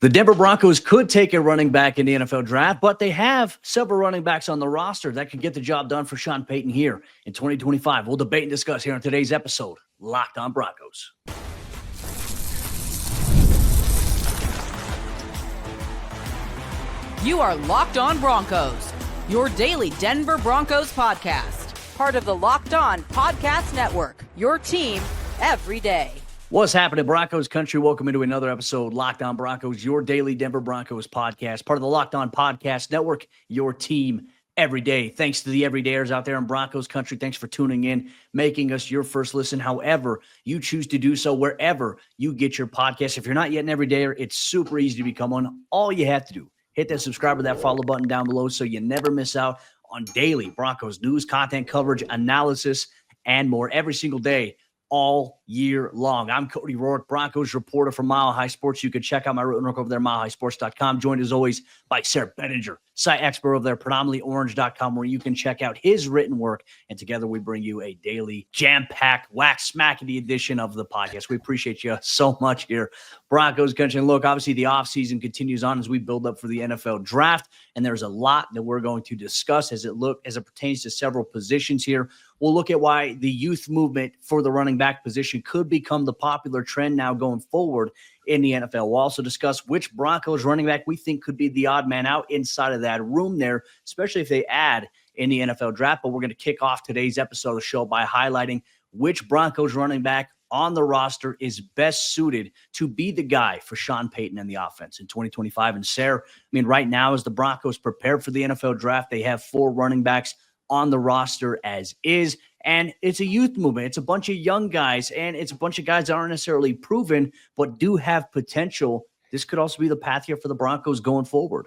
The Denver Broncos could take a running back in the NFL draft, but they have several running backs on the roster that could get the job done for Sean Payton here in 2025. We'll debate and discuss here on today's episode, Locked On Broncos. You are Locked On Broncos, your daily Denver Broncos podcast. Part of the Locked On Podcast Network, your team every day. What's happening, Broncos Country? Welcome into another episode, Locked On Broncos, your daily Denver Broncos podcast, part of the Locked On Podcast Network, your team every day. Thanks to the everydayers out there in Broncos Country. Thanks for tuning in, making us your first listen, however you choose to do so, wherever you get your podcast. If you're not yet an everydayer, it's super easy to become one. All you have to do, hit that subscribe or that follow button down below so you never miss out on daily Broncos news, content, coverage, analysis, and more every single day, all year long. I'm Cody Roark, Broncos reporter for Mile High Sports. You can check out my written work over there, milehighsports.com. Joined as always by Sayre Bedinger, site expert over there, predominantlyorange.com, where you can check out his written work. And together we bring you a daily jam-packed, wax-smackety edition of the podcast. We appreciate you so much here, Broncos Country. And look, obviously the offseason continues on as we build up for the NFL draft. And there's a lot that we're going to discuss as it pertains to several positions here. We'll look at why the youth movement for the running back position could become the popular trend now going forward in the NFL. We'll also discuss which Broncos running back we think could be the odd man out inside of that room there, especially if they add in the NFL draft. But we're going to kick off today's episode of the show by highlighting which Broncos running back on the roster is best suited to be the guy for Sean Payton and the offense in 2025. And Sayre, right now as the Broncos prepare for the NFL draft, they have 4 running backs on the roster as is. And it's a youth movement. It's a bunch of young guys, and it's a bunch of guys that aren't necessarily proven, but do have potential. This could also be the path here for the Broncos going forward.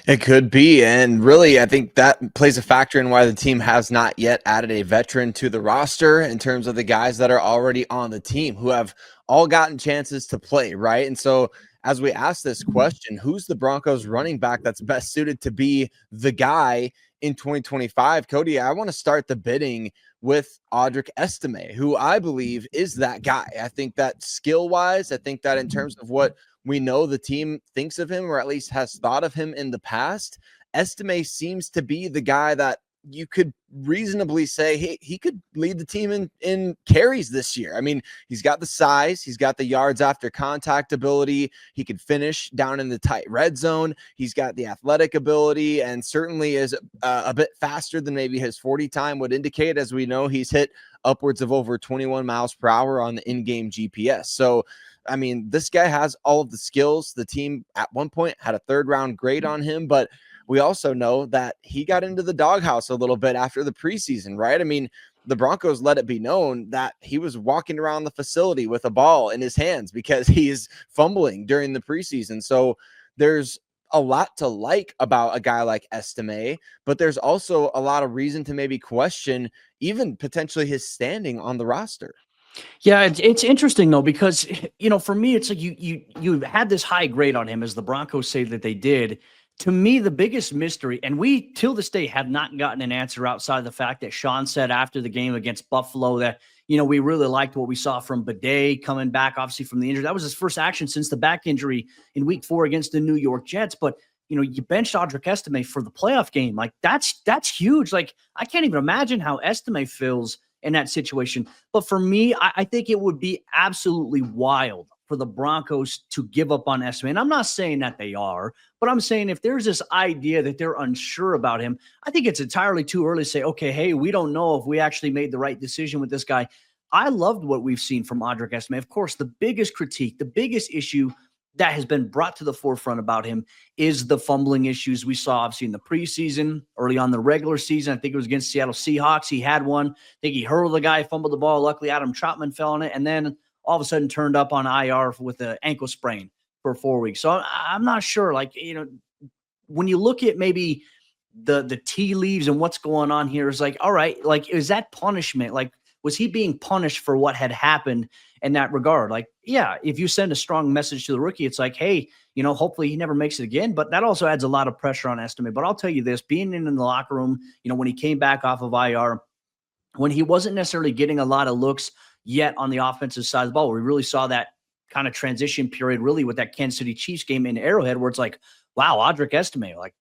It could be. And really, I think that plays a factor in why the team has not yet added a veteran to the roster in terms of the guys that are already on the team who have all gotten chances to play, right? And so as we ask this question, who's the Broncos running back that's best suited to be the guy in 2025? Cody, I want to start the bidding with Audric Estime, who I believe is that guy. I think that skill-wise, I think that in terms of what we know the team thinks of him, or at least has thought of him in the past, Estime seems to be the guy that you could reasonably say, hey, he could lead the team in carries this year. He's got the size, he's got the yards after contact ability, he can finish down in the tight red zone, he's got the athletic ability, and certainly is a bit faster than maybe his 40 time would indicate. As we know, he's hit upwards of over 21 miles per hour on the in-game GPS. So this guy has all of the skills. The team at one point had a 3rd round grade on him, but we also know that he got into the doghouse a little bit after the preseason, right? The Broncos let it be known that he was walking around the facility with a ball in his hands because he's fumbling during the preseason. So there's a lot to like about a guy like Estime, but there's also a lot of reason to maybe question even potentially his standing on the roster. Yeah, it's interesting though, because for me, it's like you had this high grade on him, as the Broncos say that they did. To me, the biggest mystery, and we till this day have not gotten an answer outside of the fact that Sean said after the game against Buffalo that we really liked what we saw from Badie coming back, obviously from the injury. That was his first action since the back injury in Week 4 against the New York Jets. But you benched Audric Estime for the playoff game. Like that's huge. Like I can't even imagine how Estime feels in that situation. But for me, I think it would be absolutely wild for the Broncos to give up on Estime. And I'm not saying that they are, but I'm saying if there's this idea that they're unsure about him, I think it's entirely too early to say, okay, hey, we don't know if we actually made the right decision with this guy. I loved what we've seen from Audric Estime. Of course, the biggest critique, the biggest issue that has been brought to the forefront about him is the fumbling issues we saw obviously in the preseason, early on the regular season. I think it was against Seattle Seahawks. He had one. I think he hurled the guy, fumbled the ball. Luckily, Adam Troutman fell on it, and then all of a sudden turned up on IR with an ankle sprain for 4 weeks. So I'm not sure. When you look at maybe the tea leaves and what's going on here, is like, all right, like, is that punishment? Like, was he being punished for what had happened in that regard? Like, yeah, if you send a strong message to the rookie, it's like, hey, hopefully he never makes it again. But that also adds a lot of pressure on Estime. But I'll tell you this, being in the locker room, when he came back off of IR, when he wasn't necessarily getting a lot of looks yet on the offensive side of the ball, we really saw that kind of transition period, really, with that Kansas City Chiefs game in Arrowhead, where it's like, wow, Audric Estime, like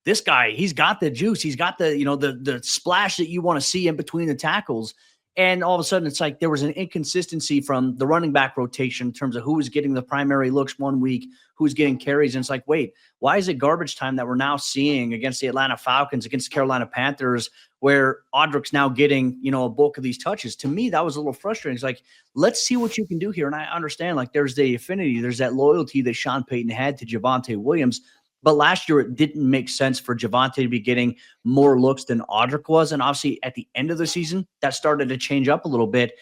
this guy, he's got the juice. He's got the, the splash that you want to see in between the tackles. And all of a sudden, it's like there was an inconsistency from the running back rotation in terms of who was getting the primary looks one week, who's getting carries. And it's like, wait, why is it garbage time that we're now seeing against the Atlanta Falcons, against the Carolina Panthers, where Audric's now getting, a bulk of these touches? To me, that was a little frustrating. It's like, let's see what you can do here. And I understand, like, there's the affinity, there's that loyalty that Sean Payton had to Javonte Williams. But last year, it didn't make sense for Javonte to be getting more looks than Audric was. And obviously, at the end of the season, that started to change up a little bit.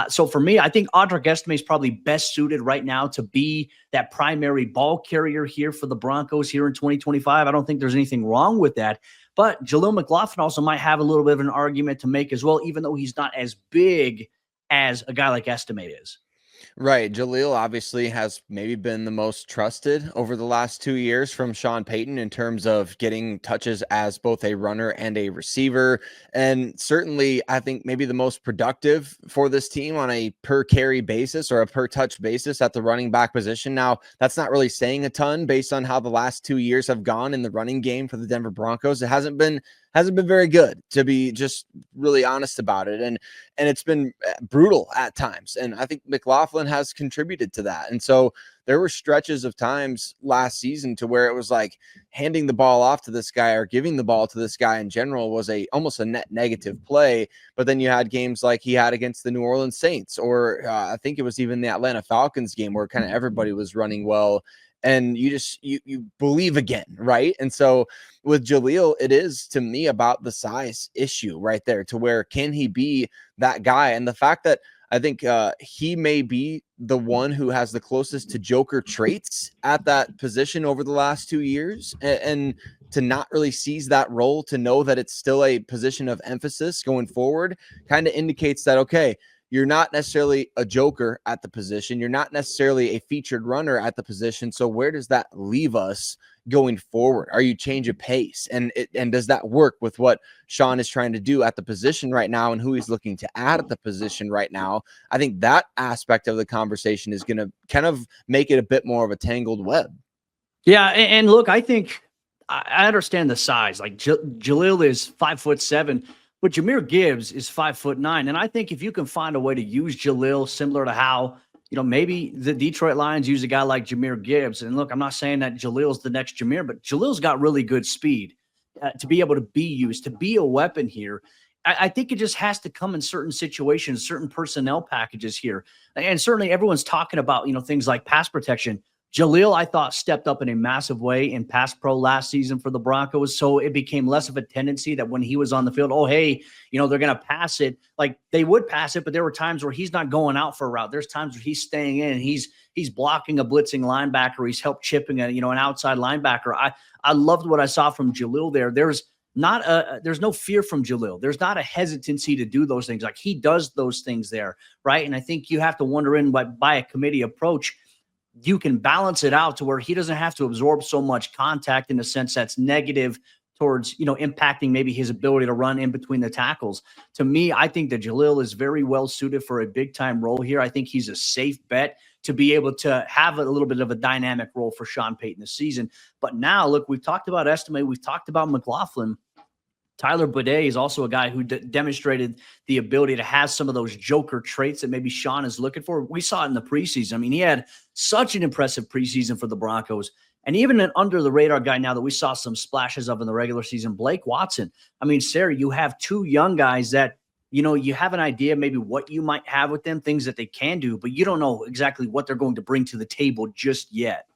So for me, I think Audric Estime is probably best suited right now to be that primary ball carrier here for the Broncos here in 2025. I don't think there's anything wrong with that. But Jaleel McLaughlin also might have a little bit of an argument to make as well, even though he's not as big as a guy like Estime is. Right. Jaleel obviously has maybe been the most trusted over the last 2 years from Sean Payton in terms of getting touches as both a runner and a receiver. And certainly, I think maybe the most productive for this team on a per carry basis or a per touch basis at the running back position. Now, that's not really saying a ton based on how the last 2 years have gone in the running game for the Denver Broncos. It hasn't been very good, to be just really honest about it. And it's been brutal at times. And I think McLaughlin has contributed to that. And so there were stretches of times last season to where it was like handing the ball off to this guy or giving the ball to this guy in general was almost a net negative play. But then you had games like he had against the New Orleans Saints, or I think it was even the Atlanta Falcons game where kind of everybody was running well. And you believe again, right? And so with Jaleel, it is to me about the size issue right there, to where can he be that guy? And the fact that I think he may be the one who has the closest to Joker traits at that position over the last 2 years, and to not really seize that role, to know that it's still a position of emphasis going forward, kind of indicates that, okay, you're not necessarily a joker at the position. You're not necessarily a featured runner at the position. So where does that leave us going forward? Are you change of pace? And does that work with what Sean is trying to do at the position right now and who he's looking to add at the position right now? I think that aspect of the conversation is going to kind of make it a bit more of a tangled web. Yeah. And look, I think I understand the size. Like Jaleel is 5'7". But Jahmyr Gibbs is 5'9". And I think if you can find a way to use Jaleel similar to how, maybe the Detroit Lions use a guy like Jahmyr Gibbs. And look, I'm not saying that Jaleel's the next Jahmyr, but Jaleel's got really good speed to be able to be used, to be a weapon here. I think it just has to come in certain situations, certain personnel packages here. And certainly everyone's talking about, things like pass protection. Jaleel, I thought, stepped up in a massive way in pass pro last season for the Broncos. So it became less of a tendency that when he was on the field, oh, hey, they're going to pass it. Like, they would pass it, but there were times where he's not going out for a route. There's times where he's staying in and he's blocking a blitzing linebacker. He's helped chipping an outside linebacker. I loved what I saw from Jaleel there. There's no fear from Jaleel. There's not a hesitancy to do those things. Like, he does those things there, right? And I think you have to wonder by a committee approach, you can balance it out to where he doesn't have to absorb so much contact in a sense that's negative towards, impacting maybe his ability to run in between the tackles. To me, I think that Jaleel is very well suited for a big time role here. I think he's a safe bet to be able to have a little bit of a dynamic role for Sean Payton this season. But now, look, we've talked about Estime. We've talked about McLaughlin. Tyler Badie is also a guy who demonstrated the ability to have some of those joker traits that maybe Sean is looking for. We saw it in the preseason. I mean, he had such an impressive preseason for the Broncos. And even an under-the-radar guy now that we saw some splashes of in the regular season, Blake Watson. I mean, Sayre, you have two young guys that, you have an idea maybe what you might have with them, things that they can do, but you don't know exactly what they're going to bring to the table just yet.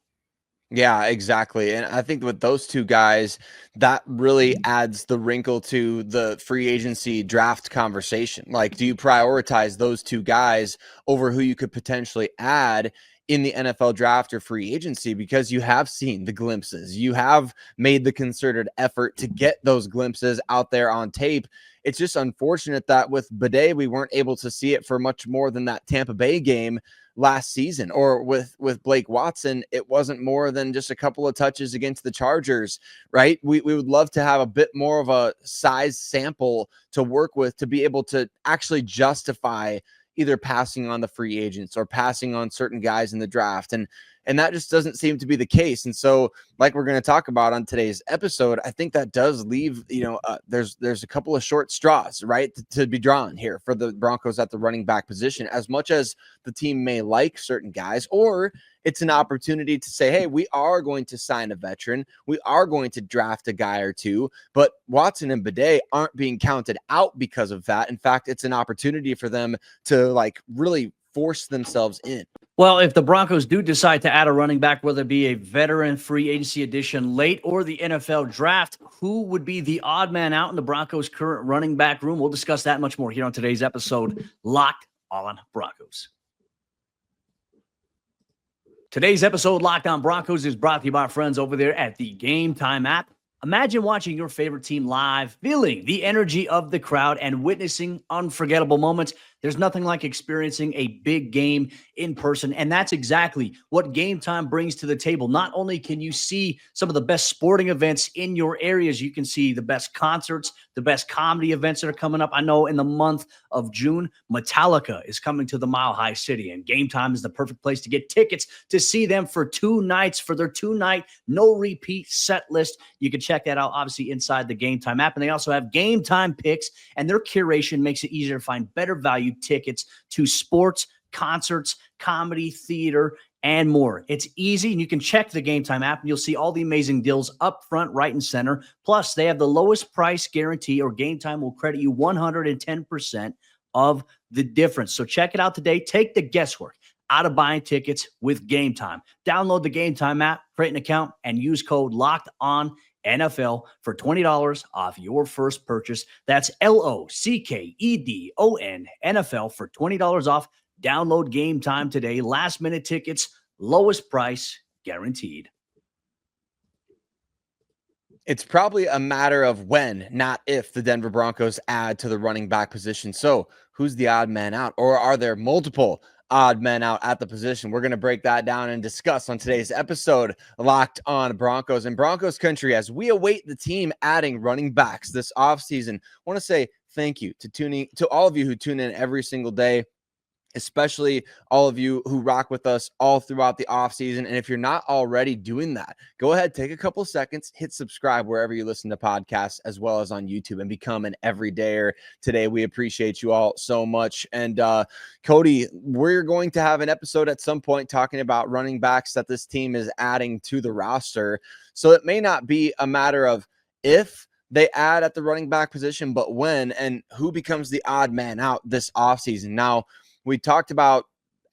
Yeah, exactly. And I think with those two guys, that really adds the wrinkle to the free agency draft conversation. Like, do you prioritize those two guys over who you could potentially add in the NFL draft or free agency? Because you have seen the glimpses. You have made the concerted effort to get those glimpses out there on tape. It's just unfortunate that with Badie, we weren't able to see it for much more than that Tampa Bay game last season, or with Blake Watson, it wasn't more than just a couple of touches against the Chargers, right? We would love to have a bit more of a size sample to work with to be able to actually justify either passing on the free agents or passing on certain guys in the draft. And that just doesn't seem to be the case. And so, like we're going to talk about on today's episode, I think that does leave, there's a couple of short straws, right, to be drawn here for the Broncos at the running back position. As much as the team may like certain guys, or it's an opportunity to say, hey, we are going to sign a veteran. We are going to draft a guy or two, but Watson and Badie aren't being counted out because of that. In fact, it's an opportunity for them to really force themselves in. Well, if the Broncos do decide to add a running back, whether it be a veteran free agency addition late or the NFL draft, who would be the odd man out in the Broncos' current running back room? We'll discuss that much more here on today's episode, Locked on Broncos. Today's episode, Locked on Broncos, is brought to you by our friends over there at the Gametime app. Imagine watching your favorite team live, feeling the energy of the crowd, and witnessing unforgettable moments. There's nothing like experiencing a big game in person, and that's exactly what Gametime brings to the table. Not only can you see some of the best sporting events in your areas, you can see the best concerts, the best comedy events that are coming up. I know in the month of June, Metallica is coming to the Mile High City, and Gametime is the perfect place to get tickets to see them for 2 nights, for their 2-night, no-repeat set list. You can check that out, obviously, inside the Gametime app, and they also have Gametime picks, and their curation makes it easier to find better value tickets to sports, concerts, comedy, theater, and more. It's easy, and you can check the Gametime app, and you'll see all the amazing deals up front, right and center. Plus, they have the lowest price guarantee, or Gametime will credit you 110% of the difference. So check it out today. Take the guesswork out of buying tickets with Gametime. Download the Gametime app, create an account, and use code LOCKEDONNFL for $20 off your first purchase. That's LOCKEDON NFL for $20 off. Download Gametime today. Last minute tickets, lowest price guaranteed. It's probably a matter of when, not if, the Denver Broncos add to the running back position. So who's the odd man out? Or are there multiple odd men out at the position? We're going to break that down and discuss on today's episode, Locked on Broncos and Broncos Country, as we await the team adding running backs this offseason. I want to say thank you to all of you who tune in every single day, especially all of you who rock with us all throughout the offseason. And if you're not already doing that, go ahead, take a couple seconds, hit subscribe wherever you listen to podcasts, as well as on YouTube, and become an everydayer today. We appreciate you all so much. And Cody, we're going to have an episode at some point talking about running backs that this team is adding to the roster. So it may not be a matter of if they add at the running back position, but when, and who becomes the odd man out this offseason. Now, we talked about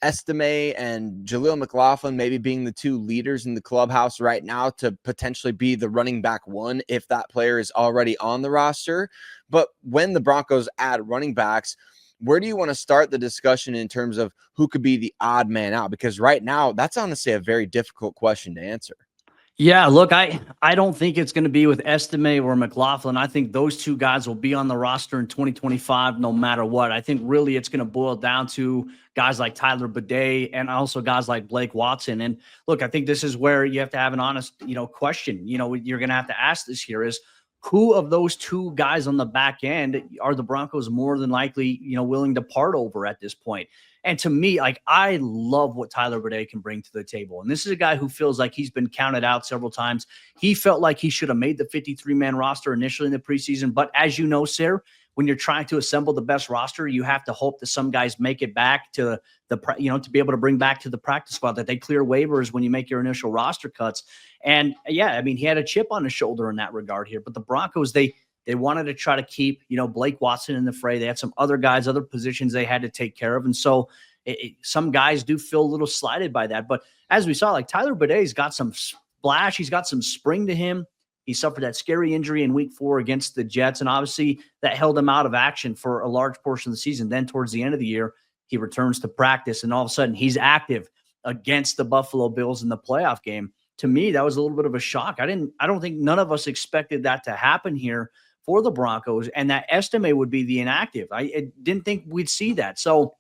Estime and Jaleel McLaughlin maybe being the 2 leaders in the clubhouse right now to potentially be the running back 1 if that player is already on the roster. But when the Broncos add running backs, where do you want to start the discussion in terms of who could be the odd man out? Because right now, that's honestly a very difficult question to answer. Yeah, look, I don't think it's going to be with Estime or McLaughlin. I think those 2 guys will be on the roster in 2025 no matter what. I think really it's going to boil down to guys like Tyler Badie and also guys like Blake Watson. And look, I think this is where you have to have an honest, question. You're going to have to ask this here is, who of those 2 guys on the back end are the Broncos more than likely, willing to part over at this point? And to me, I love what Tyler Badie can bring to the table. And this is a guy who feels like he's been counted out several times. He felt like he should have made the 53-man roster initially in the preseason. But as you know, Sayre, when you're trying to assemble the best roster, you have to hope that some guys make it back to to be able to bring back to the practice squad, that they clear waivers when you make your initial roster cuts. And yeah, I mean, he had a chip on his shoulder in that regard here. But the Broncos, they wanted to try to keep, Blake Watson in the fray. They had some other guys, other positions they had to take care of. And so some guys do feel a little slighted by that. But as we saw, Tyler Badie's got some splash. He's got some spring to him. He suffered that scary injury in week 4 against the Jets. And obviously that held him out of action for a large portion of the season. Then towards the end of the year, he returns to practice, and all of a sudden he's active against the Buffalo Bills in the playoff game. To me, that was a little bit of a shock. I don't think none of us expected that to happen here for the Broncos, and that Estime would be the inactive. I didn't think we'd see that. So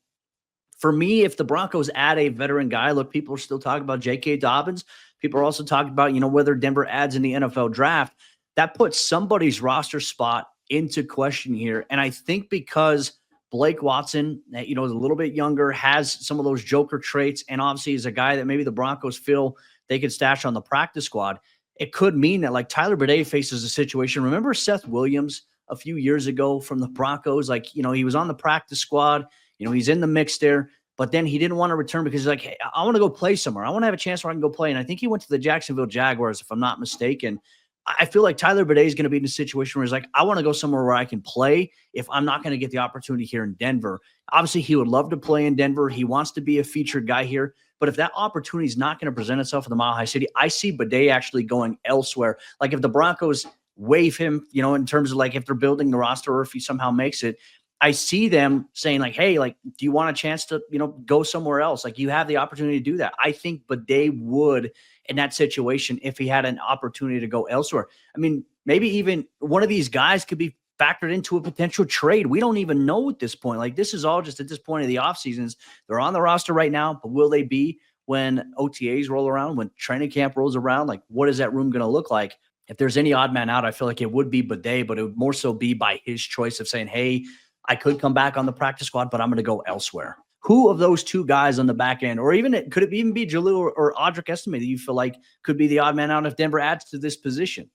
for me, if the Broncos add a veteran guy, look, people are still talking about J.K. Dobbins. People are also talking about, whether Denver adds in the NFL draft. That puts somebody's roster spot into question here. And I think because Blake Watson, is a little bit younger, has some of those Joker traits, and obviously is a guy that maybe the Broncos feel they could stash on the practice squad. It could mean that like Tyler Badie faces a situation. Remember Seth Williams a few years ago from the Broncos? Like, he was on the practice squad, he's in the mix there, but then he didn't want to return because he's like, hey, I want to go play somewhere. I want to have a chance where I can go play. And I think he went to the Jacksonville Jaguars, if I'm not mistaken. I feel like Tyler Badie is going to be in a situation where he's like, I want to go somewhere where I can play if I'm not going to get the opportunity here in Denver. Obviously, he would love to play in Denver. He wants to be a featured guy here. But if that opportunity is not going to present itself in the Mile High City, I see Badie actually going elsewhere. Like if the Broncos waive him, in terms of like if they're building the roster or if he somehow makes it, I see them saying like, hey, like, do you want a chance to, go somewhere else? Like you have the opportunity to do that. I think Badie would in that situation if he had an opportunity to go elsewhere. I mean, maybe even one of these guys could be factored into a potential trade. We don't even know at this point. Like this is all just at this point of the off seasons. They're on the roster right now, but will they be when OTAs roll around, when training camp rolls around? Like what is that room going to look like? If there's any odd man out, I feel like it would be Badie, but it would more so be by his choice of saying, hey, I could come back on the practice squad, but I'm going to go elsewhere. Who of those two guys on the back end, or could it even be Jaleel or Audric Estime that you feel like could be the odd man out if Denver adds to this position?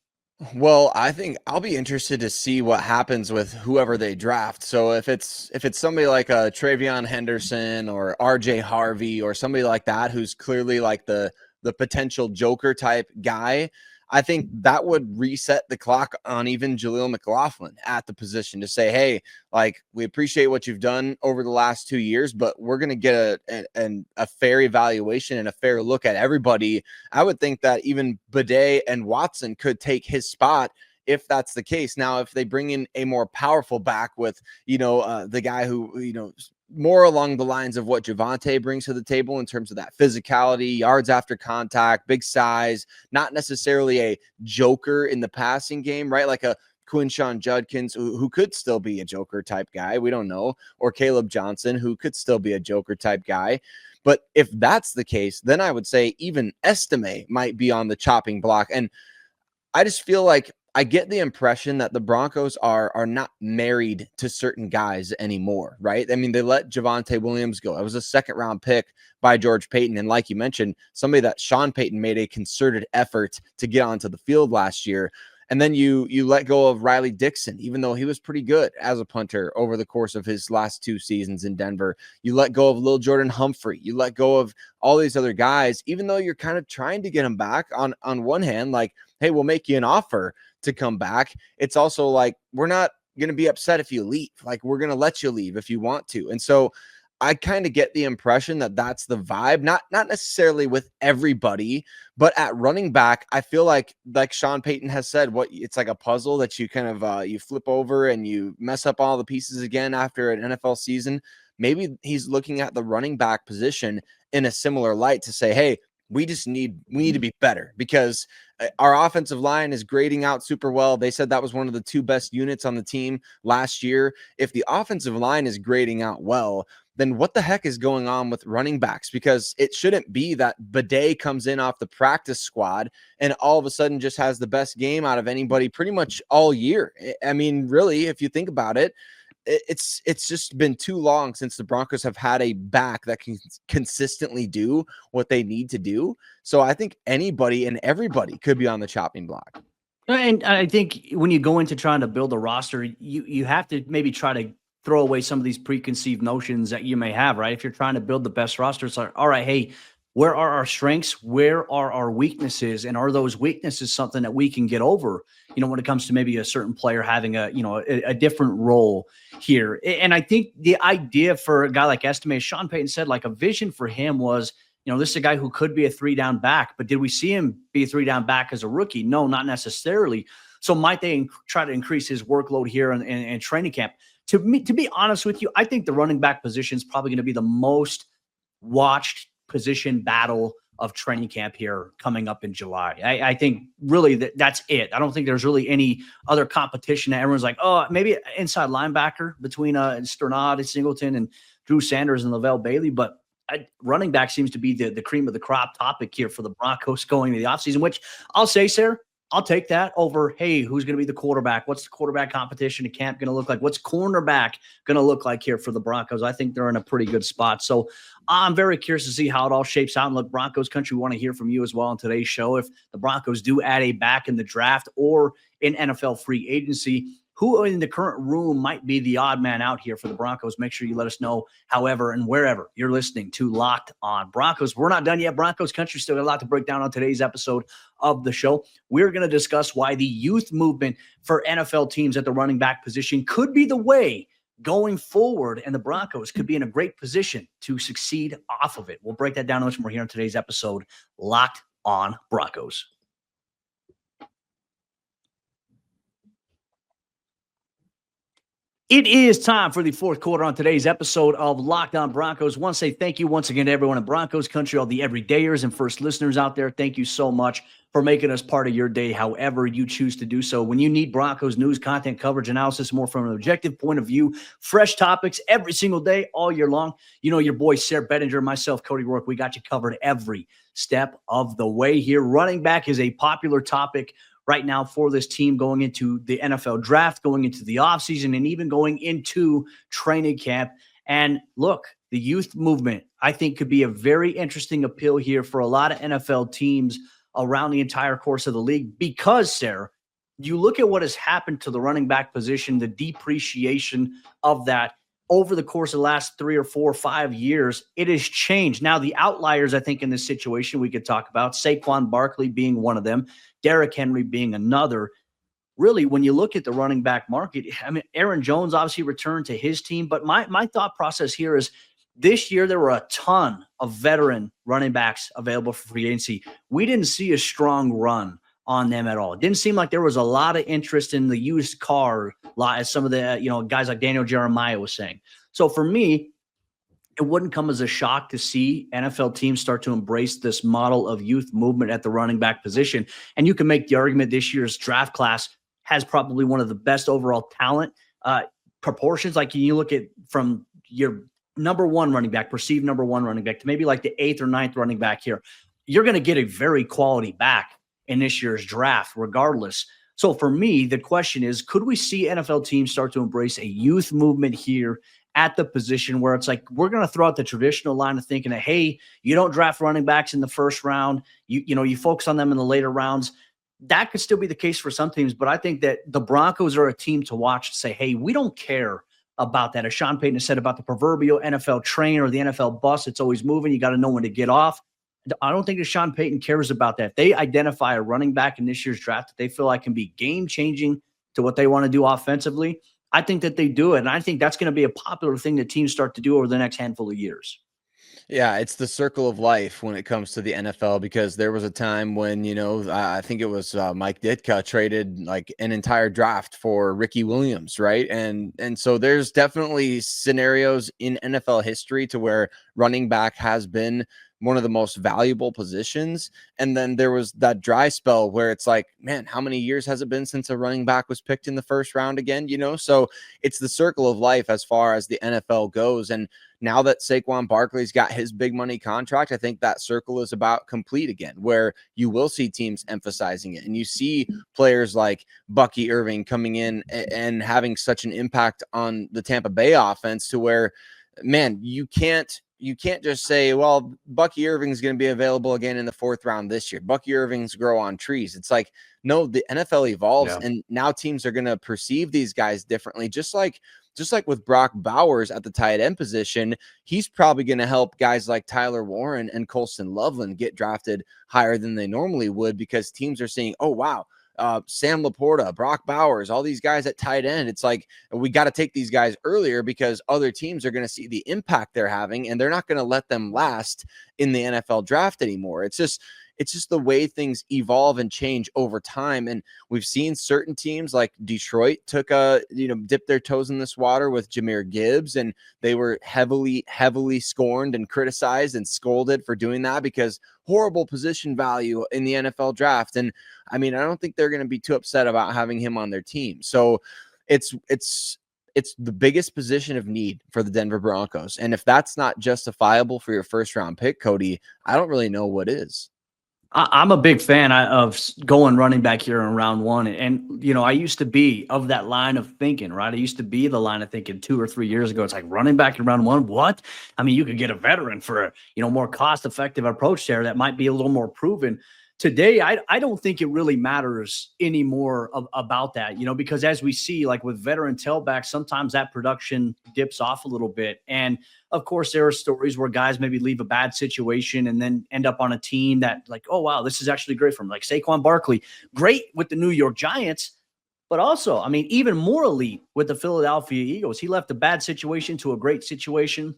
Well, I think I'll be interested to see what happens with whoever they draft. So if it's somebody like a Travion Henderson or RJ Harvey or somebody like that, who's clearly like the potential Joker type guy, I think that would reset the clock on even Jaleel McLaughlin at the position to say, hey, like we appreciate what you've done over the last 2 years, but we're going to get a fair evaluation and a fair look at everybody. I would think that even Badie and Watson could take his spot if that's the case. Now, if they bring in a more powerful back with, the guy who, more along the lines of what Javonte brings to the table in terms of that physicality, yards after contact, big size, not necessarily a joker in the passing game, right? Like a Quinshawn Judkins, who could still be a joker type guy. We don't know. Or Caleb Johnson, who could still be a joker type guy. But if that's the case, then I would say even Estime might be on the chopping block. And I just feel like I get the impression that the Broncos are not married to certain guys anymore, right? I mean, they let Javonte Williams go. It was a second-round pick by George Payton. And like you mentioned, somebody that Sean Payton made a concerted effort to get onto the field last year. And then you let go of Riley Dixon, even though he was pretty good as a punter over the course of his last 2 seasons in Denver. You let go of Lil Jordan Humphrey. You let go of all these other guys, even though you're kind of trying to get them back on one hand, like, hey, we'll make you an offer to come back. It's also like, we're not going to be upset if you leave. Like, we're going to let you leave if you want to. And so I kind of get the impression that that's the vibe, not necessarily with everybody, but at running back, I feel like Sean Payton has said, it's like a puzzle that you kind of you flip over and you mess up all the pieces again after an NFL season. Maybe he's looking at the running back position in a similar light to say, hey, we need to be better because our offensive line is grading out super well. They said that was one of the 2 best units on the team last year. If the offensive line is grading out well, then what the heck is going on with running backs? Because it shouldn't be that Badie comes in off the practice squad and all of a sudden just has the best game out of anybody pretty much all year. I mean, really, if you think about it, it's just been too long since the Broncos have had a back that can consistently do what they need to do. So I think anybody and everybody could be on the chopping block. And I think when you go into trying to build a roster, you have to maybe try to throw away some of these preconceived notions that you may have, right? If you're trying to build the best roster, it's like, all right, hey, where are our strengths? Where are our weaknesses? And are those weaknesses something that we can get over, when it comes to maybe a certain player having a different role here? And I think the idea for a guy like Estime, Sean Payton said, like a vision for him was, this is a guy who could be a 3-down back, but did we see him be a 3-down back as a rookie? No, not necessarily. So might they try to increase his workload here in training camp? To be honest with you, I think the running back position is probably going to be the most watched position battle of training camp here coming up in July. I think really that's it. I don't think there's really any other competition that everyone's like, oh, maybe inside linebacker between Sternad and Singleton and Drew Sanders and Lavelle Bailey. But running back seems to be the cream of the crop topic here for the Broncos going into the offseason, which I'll say, Sayre, I'll take that over, hey, who's going to be the quarterback? What's the quarterback competition at camp going to look like? What's cornerback going to look like here for the Broncos? I think they're in a pretty good spot. So I'm very curious to see how it all shapes out. And look, Broncos Country, we want to hear from you as well on today's show. If the Broncos do add a back in the draft or in NFL free agency, who in the current room might be the odd man out here for the Broncos? Make sure you let us know, however and wherever you're listening to Locked On Broncos. We're not done yet. Broncos Country still got a lot to break down on today's episode of the show. We're going to discuss why the youth movement for NFL teams at the running back position could be the way going forward, and the Broncos could be in a great position to succeed off of it. We'll break that down much more here on today's episode, Locked On Broncos. It is time for the fourth quarter on today's episode of Locked On Broncos. I want to say thank you once again to everyone in Broncos Country, all the everydayers and first listeners out there. Thank you so much for making us part of your day, however you choose to do so. When you need Broncos news, content, coverage, analysis, more from an objective point of view, fresh topics every single day, all year long, you know your boy Sayre Bedinger, myself, Cody Roark, we got you covered every step of the way here. Running back is a popular topic right now for this team going into the NFL draft, going into the offseason, and even going into training camp. And look, the youth movement, I think, could be a very interesting appeal here for a lot of NFL teams around the entire course of the league because, Sayre, you look at what has happened to the running back position, the depreciation of that over the course of the last 3 or 4 or 5 years, it has changed. Now, the outliers, I think, in this situation we could talk about, Saquon Barkley being one of them, Derrick Henry being another. Really, when you look at the running back market, I mean, Aaron Jones obviously returned to his team, but my thought process here is this year there were a ton of veteran running backs available for free agency. We didn't see a strong run on them at all. It didn't seem like there was a lot of interest in the used car lot, as some of the guys like Daniel Jeremiah was saying. So for me, it wouldn't come as a shock to see NFL teams start to embrace this model of youth movement at the running back position. And you can make the argument this year's draft class has probably one of the best overall talent proportions. Like you look at from your number one running back, perceived number one running back, to maybe like the 8th or 9th running back here, you're going to get a very quality back in this year's draft regardless. So for me, the question is, could we see NFL teams start to embrace a youth movement here at the position where it's like, we're going to throw out the traditional line of thinking that, hey, you don't draft running backs in the first round. You focus on them in the later rounds. That could still be the case for some teams, but I think that the Broncos are a team to watch to say, hey, we don't care about that. As Sean Payton has said about the proverbial NFL train or the NFL bus, it's always moving. You got to know when to get off. I don't think that Sean Payton cares about that. If they identify a running back in this year's draft that they feel like can be game-changing to what they want to do offensively, I think that they do it. And I think that's going to be a popular thing that teams start to do over the next handful of years. Yeah, it's the circle of life when it comes to the NFL, because there was a time when, I think it was Mike Ditka traded like an entire draft for Ricky Williams, right? And so there's definitely scenarios in NFL history to where running back has been one of the most valuable positions. And then there was that dry spell where it's like, man, how many years has it been since a running back was picked in the first round again? So it's the circle of life as far as the NFL goes. And now that Saquon Barkley's got his big money contract, I think that circle is about complete again, where you will see teams emphasizing it. And you see players like Bucky Irving coming in and having such an impact on the Tampa Bay offense to where, man, you can't just say, well, Bucky Irving's going to be available again in the 4th round this year. Bucky Irving's grow on trees. It's like, no, the NFL evolves, and now teams are going to perceive these guys differently. Just like with Brock Bowers at the tight end position, he's probably going to help guys like Tyler Warren and Colston Loveland get drafted higher than they normally would, because teams are seeing, oh, wow, Sam Laporta, Brock Bowers, all these guys at tight end. It's like, we got to take these guys earlier because other teams are going to see the impact they're having, and they're not going to let them last in the NFL draft anymore. It's just the way things evolve and change over time. And we've seen certain teams like Detroit dipped their toes in this water with Jahmyr Gibbs, and they were heavily scorned and criticized and scolded for doing that because horrible position value in the NFL draft. And I mean, I don't think they're going to be too upset about having him on their team. So it's the biggest position of need for the Denver Broncos. And if that's not justifiable for your first round pick, Cody, I don't really know what is. I'm a big fan of going running back here in round one. And, I used to be of that line of thinking, right? I used to be the line of thinking 2 or 3 years ago. It's like running back in round one. What? I mean, you could get a veteran for a, more cost effective approach there that might be a little more proven. Today, I don't think it really matters anymore about that, because as we see, like with veteran tailbacks, sometimes that production dips off a little bit. And of course, there are stories where guys maybe leave a bad situation and then end up on a team that like, oh, wow, this is actually great for him. Like Saquon Barkley, great with the New York Giants, but also, I mean, even more elite with the Philadelphia Eagles. He left a bad situation to a great situation.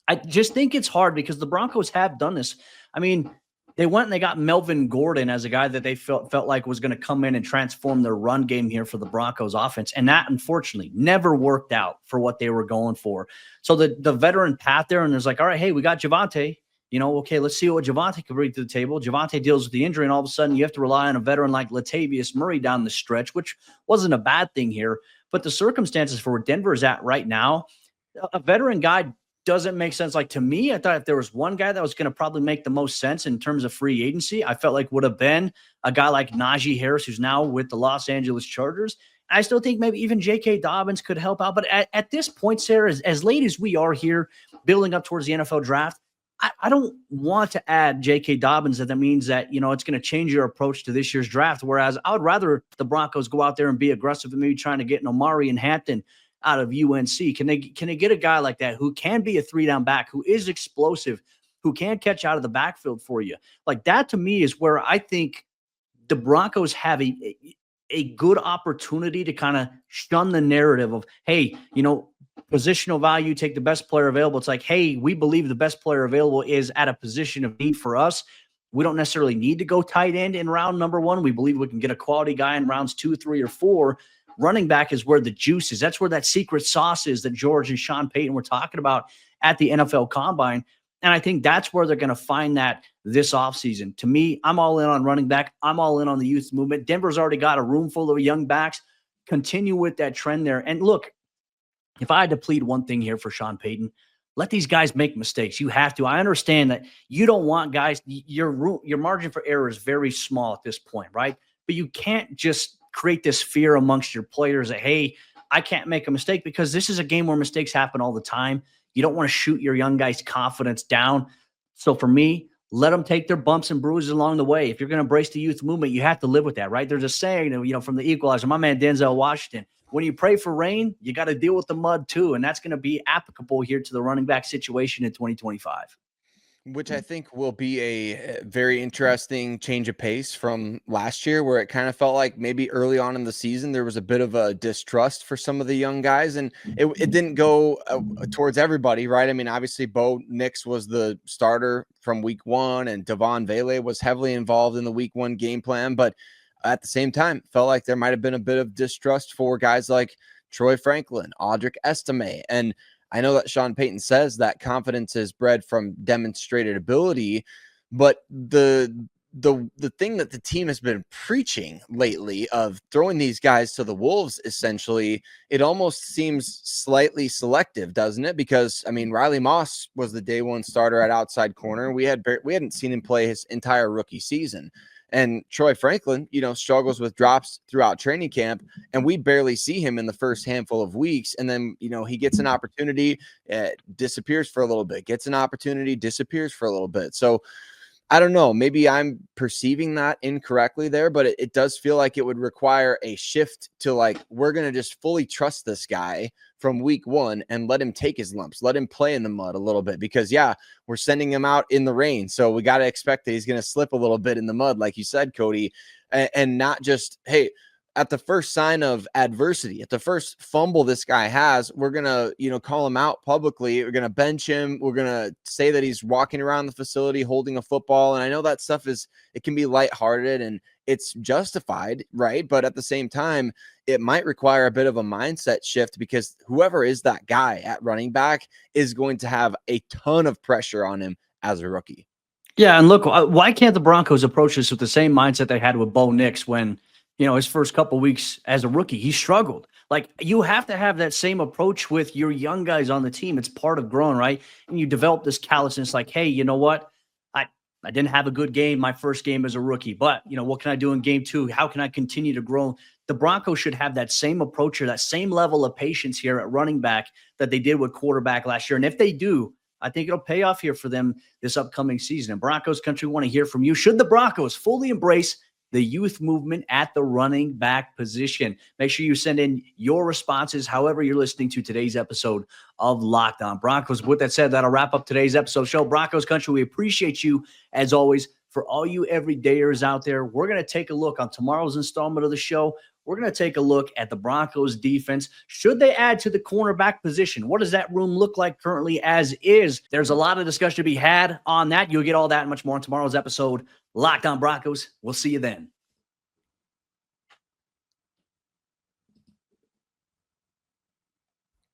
I just think it's hard because the Broncos have done this. I mean, they went and they got Melvin Gordon as a guy that they felt like was going to come in and transform their run game here for the Broncos offense. And that, unfortunately, never worked out for what they were going for. So the veteran path there, and there's like, all right, hey, we got Javonte. Okay, let's see what Javonte can bring to the table. Javonte deals with the injury, and all of a sudden you have to rely on a veteran like Latavius Murray down the stretch, which wasn't a bad thing here. But the circumstances for where Denver is at right now, a veteran guy doesn't make sense. Like to me, I thought if there was one guy that was going to probably make the most sense in terms of free agency, I felt like would have been a guy like Najee Harris, who's now with the Los Angeles Chargers. I still think maybe even J.K. Dobbins could help out. But at this point, Sarah, as late as we are here building up towards the NFL draft, I don't want to add J.K. Dobbins. That means that, it's going to change your approach to this year's draft. Whereas I would rather the Broncos go out there and be aggressive and maybe trying to get an Omari and Hampton out of UNC. Can they get a guy like that who can be a 3-down back, who is explosive, who can catch out of the backfield for you? Like that to me is where I think the Broncos have a good opportunity to kind of shun the narrative of, hey, positional value, take the best player available. It's like, hey, we believe the best player available is at a position of need for us. We don't necessarily need to go tight end in round number 1. We believe we can get a quality guy in rounds 2, 3, or 4. Running back is where the juice is. That's where that secret sauce is that George and Sean Payton were talking about at the NFL Combine. And I think that's where they're going to find that this offseason. To me, I'm all in on running back. I'm all in on the youth movement. Denver's already got a room full of young backs. Continue with that trend there. And look, if I had to plead one thing here for Sean Payton, let these guys make mistakes. You have to. I understand that you don't want guys, your margin for error is very small at this point, right? But you can't just create this fear amongst your players that, hey, I can't make a mistake, because this is a game where mistakes happen all the time. You don't want to shoot your young guys' confidence down. So for me, let them take their bumps and bruises along the way. If you're going to embrace the youth movement, you have to live with that, right? There's a saying, from the Equalizer, my man Denzel Washington, when you pray for rain, you got to deal with the mud too. And that's going to be applicable here to the running back situation in 2025. Which I think will be a very interesting change of pace from last year, where it kind of felt like maybe early on in the season there was a bit of a distrust for some of the young guys, and it didn't go towards everybody, right? I mean, obviously Bo Nix was the starter from week 1, and Devon Vele was heavily involved in the week 1 game plan, but at the same time, felt like there might have been a bit of distrust for guys like Troy Franklin, Audric Estime, and I know that Sean Payton says that confidence is bred from demonstrated ability, but the thing that the team has been preaching lately of throwing these guys to the wolves, essentially, it almost seems slightly selective, doesn't it? Because I mean, Riley Moss was the day 1 starter at outside corner. We hadn't seen him play his entire rookie season. And Troy Franklin, struggles with drops throughout training camp, and we barely see him in the first handful of weeks. And then, he gets an opportunity, disappears for a little bit, gets an opportunity, disappears for a little bit. So I don't know, maybe I'm perceiving that incorrectly there, but it does feel like it would require a shift to like, we're going to just fully trust this guy from week 1 and let him take his lumps, let him play in the mud a little bit, because we're sending him out in the rain. So we got to expect that he's going to slip a little bit in the mud, like you said, Cody, and not just, hey, at the first sign of adversity, at the first fumble this guy has, we're going to, call him out publicly. We're going to bench him. We're going to say that he's walking around the facility holding a football. And I know that stuff it can be lighthearted and it's justified, right? But at the same time, it might require a bit of a mindset shift, because whoever is that guy at running back is going to have a ton of pressure on him as a rookie. Yeah, and look, why can't the Broncos approach this with the same mindset they had with Bo Nix when, his first couple weeks as a rookie, he struggled. Like, you have to have that same approach with your young guys on the team. It's part of growing, right? And you develop this callousness like, hey, you know what? I didn't have a good game my first game as a rookie, but what can I do in game 2? How can I continue to grow? The Broncos should have that same approach or that same level of patience here at running back that they did with quarterback last year. And if they do, I think it'll pay off here for them this upcoming season. And Broncos Country want to hear from you. Should the Broncos fully embrace the youth movement at the running back position? Make sure you send in your responses however you're listening to today's episode of Locked On Broncos. With that said, that'll wrap up today's episode show. Broncos Country, we appreciate you as always. For all you everydayers out there, we're going to take a look on tomorrow's installment of the show. We're going to take a look at the Broncos defense. Should they add to the cornerback position? What does that room look like currently as is? There's a lot of discussion to be had on that. You'll get all that and much more on tomorrow's episode. Locked On Broncos. We'll see you then.